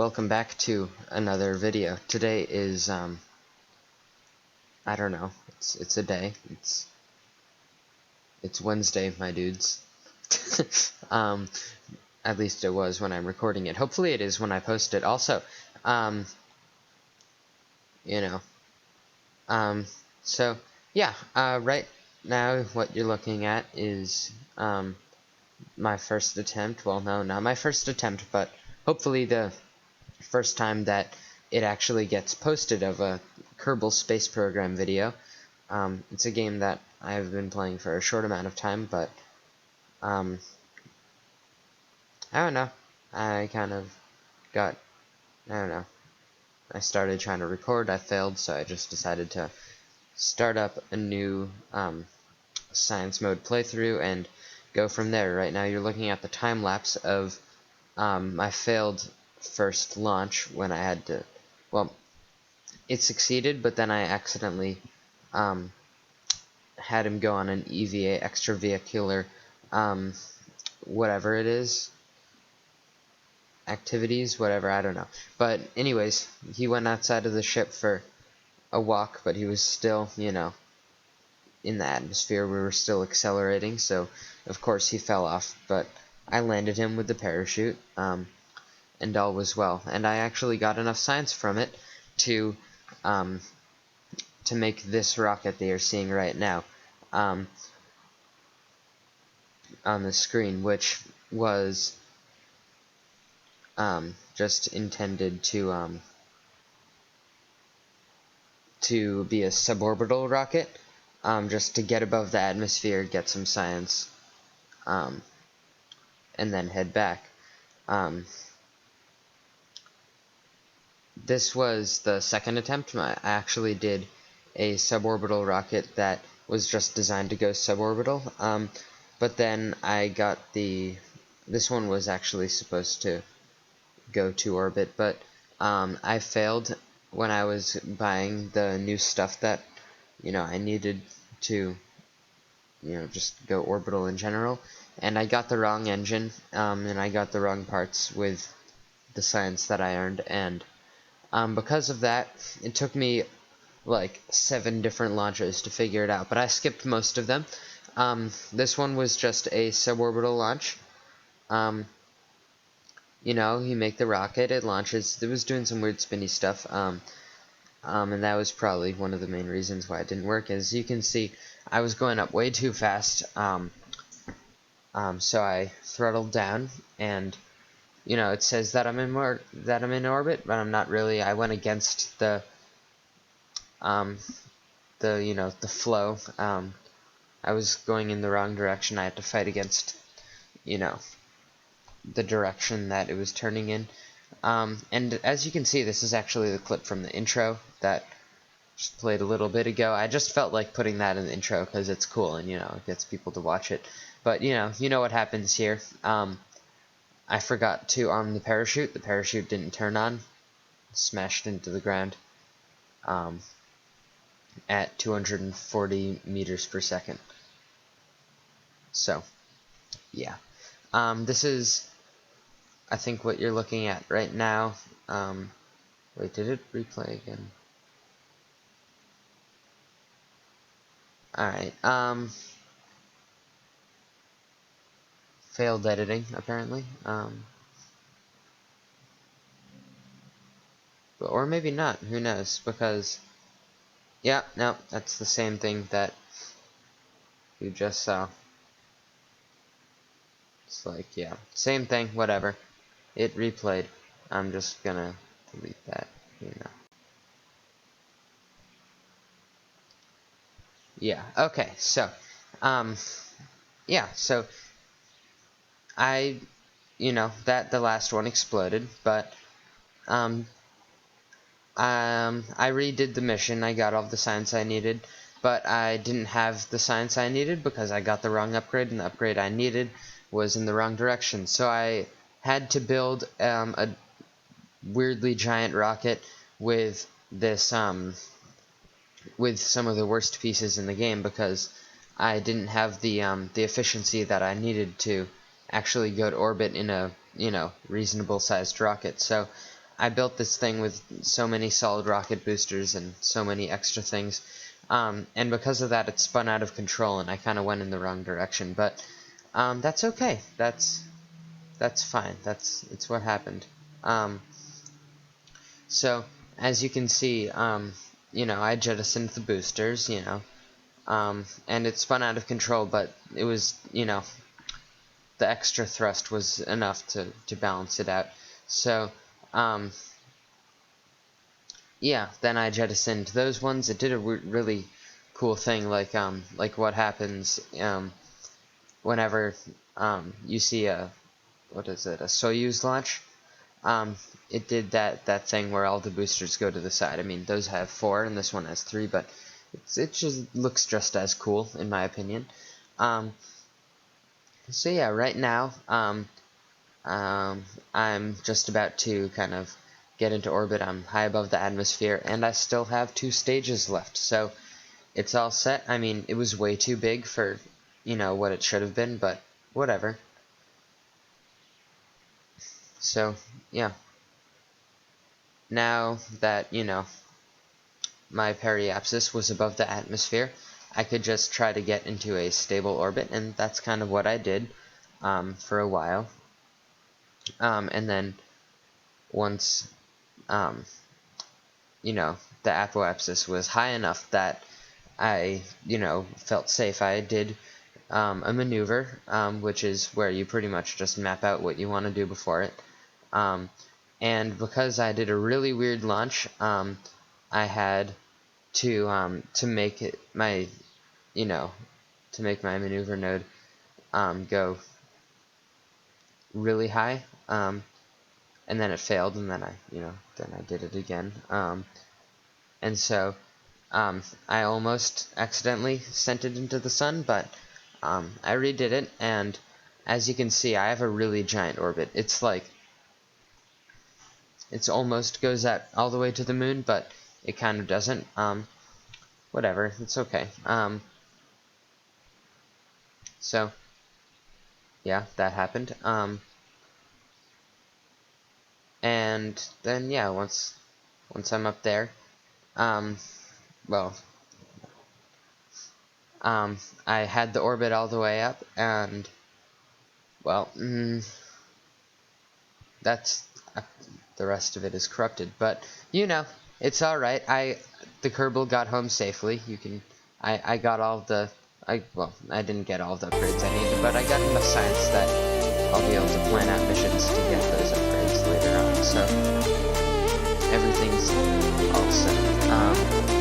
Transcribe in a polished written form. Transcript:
welcome back to another video. Today is, I don't know, it's a day, it's Wednesday, my dudes. At least it was when I'm recording it. Hopefully it is when I post it. Also, so, yeah, right now what you're looking at is, my first attempt. Well, no, not my first attempt, but hopefully the first time that it actually gets posted of a Kerbal space program video. It's a game that I've been playing for a short amount of time, but I don't know. I started trying to record. I failed, so I just decided to start up a new science mode playthrough and go from there. Right now you're looking at the time lapse of my failed first launch when I had to, well, it succeeded, but then I accidentally had him go on an EVA, extravehicular, whatever it is, activities, whatever, I don't know. But anyways, he went outside of the ship for a walk, but he was still, in the atmosphere. We were still accelerating, so of course he fell off, but I landed him with the parachute, and all was well. And I actually got enough science from it to make this rocket that you're seeing right now on the screen, which was just intended to be a suborbital rocket, just to get above the atmosphere, get some science, and then head back. This was the second attempt. I actually did a suborbital rocket that was just designed to go suborbital, but then I got this one was actually supposed to go to orbit, but I failed when I was buying the new stuff that I needed to just go orbital in general, and I got the wrong engine, and I got the wrong parts with the science that I earned, and because of that, it took me like 7 different launches to figure it out, but I skipped most of them. This one was just a suborbital launch. You make the rocket, it launches. It was doing some weird spinny stuff, and that was probably one of the main reasons why it didn't work. As you can see, I was going up way too fast, so I throttled down, and it says that I'm in orbit, but I'm not really. I went against the flow. I was going in the wrong direction. I had to fight against, the direction that it was turning in. And as you can see, this is actually the clip from the intro that just played a little bit ago. I just felt like putting that in the intro because it's cool and, it gets people to watch it. But, you know what happens here. I forgot to arm the parachute. The parachute didn't turn on. Smashed into the ground at 240 meters per second. So, yeah. This is, I think, what you're looking at right now. Wait, did it replay again? Alright, failed editing, apparently. Or maybe not, who knows, because, yeah, no, that's the same thing that you just saw. It's like, yeah, same thing, whatever. It replayed. I'm just gonna delete that, Yeah, okay, so, yeah, so, that the last one exploded, but, I redid the mission. I got all the science I needed, but I didn't have the science I needed because I got the wrong upgrade, and the upgrade I needed was in the wrong direction. So I had to build a weirdly giant rocket with this with some of the worst pieces in the game because I didn't have the efficiency that I needed to actually go to orbit in a reasonable sized rocket. So I built this thing with so many solid rocket boosters and so many extra things, and because of that it spun out of control and I kind of went in the wrong direction, but that's okay. That's fine. It's what happened. So as you can see, you know, I jettisoned the boosters, you know, and it spun out of control, but it was, you know, the extra thrust was enough to balance it out. So yeah, then I jettisoned those ones. It did a really cool thing, like what happens whenever you see a, what is it, a Soyuz launch. It did that thing where all the boosters go to the side. I mean, those have 4 and this one has 3, but it just looks just as cool in my opinion. So yeah, right now I'm just about to kind of get into orbit. I'm high above the atmosphere, and I still have 2 stages left, so it's all set. I mean, it was way too big for, you know, what it should have been, but whatever. So yeah, now that, you know, my periapsis was above the atmosphere, I could just try to get into a stable orbit, and that's kind of what I did for a while. And then once you know, the apoapsis was high enough that I, you know, felt safe, I did a maneuver, which is where you pretty much just map out what you want to do before it. And because I did a really weird launch, I had to make it my, you know, to make my maneuver node go really high, and then it failed, and then I did it again, and so I almost accidentally sent it into the sun, but I redid it, and as you can see, I have a really giant orbit. It's like, it's almost goes out all the way to the moon, but it kind of doesn't. Whatever, it's okay. So yeah, that happened. And then yeah, once I'm up there, well, I had the orbit all the way up, and well, that's the rest of it is corrupted, but you know, it's all right. The Kerbal got home safely. I got all the, well, I didn't get all the upgrades I needed, but I got enough science that I'll be able to plan out missions to get those upgrades later on. So everything's all set.